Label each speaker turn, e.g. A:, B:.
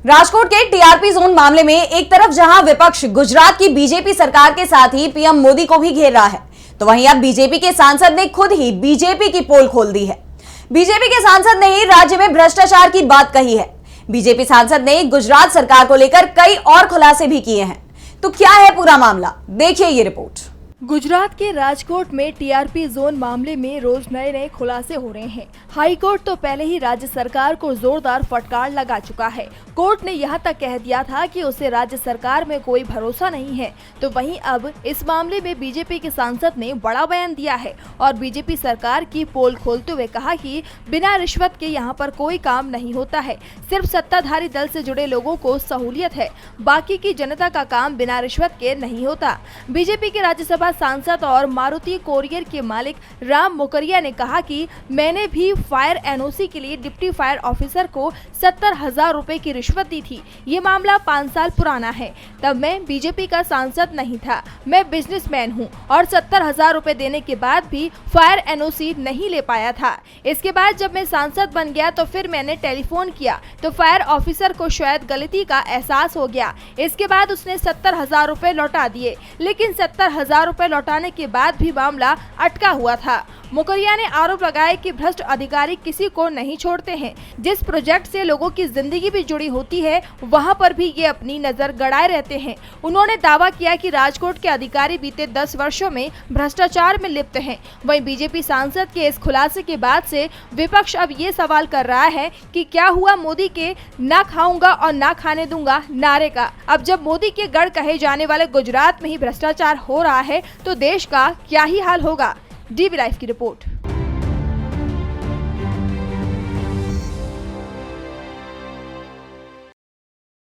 A: राजकोट के TRP zone मामले में एक तरफ जहां विपक्ष गुजरात की बीजेपी सरकार के साथ ही पीएम मोदी को भी घेर रहा है, तो वहीं अब बीजेपी के सांसद ने खुद ही बीजेपी की पोल खोल दी है। बीजेपी के सांसद ने ही राज्य में भ्रष्टाचार की बात कही है। बीजेपी सांसद ने गुजरात सरकार को लेकर कई और खुलासे भी किए हैं। तो क्या है पूरा मामला, देखिए ये रिपोर्ट।
B: गुजरात के राजकोट में टीआरपी जोन मामले में रोज नए नए खुलासे हो रहे हैं। हाई कोर्ट तो पहले ही राज्य सरकार को जोरदार फटकार लगा चुका है। कोर्ट ने यहां तक कह दिया था कि उसे राज्य सरकार में कोई भरोसा नहीं है, तो वहीं अब इस मामले में बीजेपी के सांसद ने बड़ा बयान दिया है और बीजेपी सरकार की पोल खोलते हुए कहा कि बिना रिश्वत के यहां पर कोई काम नहीं होता है, सिर्फ सत्ताधारी दल से जुड़े लोगों को सहूलियत है, बाकी की जनता का काम बिना रिश्वत के नहीं होता। बीजेपी के राज्यसभा सांसद और मारुति कोरियर के मालिक राम मोकरिया ने कहा कि मैंने भी फायर एनओसी के लिए डिप्टी फायर ऑफिसर को 70,000 रुपए की रिश्वत दी थी। ये मामला 5 साल पुराना है, तब मैं बीजेपी का सांसद नहीं था, मैं बिजनेसमैन हूँ और 70,000 रुपए देने के बाद भी फायर एनओसी नहीं ले पाया था। इसके बाद जब मैं सांसद बन गया तो फिर मैंने टेलीफोन किया तो फायर ऑफिसर को शायद गलती का एहसास हो गया। इसके बाद उसने 70,000 रुपए लौटा दिए, लेकिन 70,000 रुपए लौटाने के बाद भी मामला अटका हुआ था। मोकरिया ने आरोप लगाया कि भ्रष्ट अधिकारी किसी को नहीं छोड़ते हैं। जिस प्रोजेक्ट से लोगों की जिंदगी भी जुड़ी होती है वहां पर भी ये अपनी नजर गड़ाए रहते हैं। उन्होंने दावा किया कि राजकोट के अधिकारी बीते 10 वर्षों में भ्रष्टाचार में लिप्त हैं। वहीं बीजेपी सांसद के इस खुलासे के बाद से विपक्ष अब ये सवाल कर रहा है कि क्या हुआ मोदी के ना खाऊंगा और ना खाने दूंगा नारे का। अब जब मोदी के गढ़ कहे जाने वाले गुजरात में ही भ्रष्टाचार हो रहा है तो देश का क्या ही हाल होगा। डीवी लाइव की रिपोर्ट।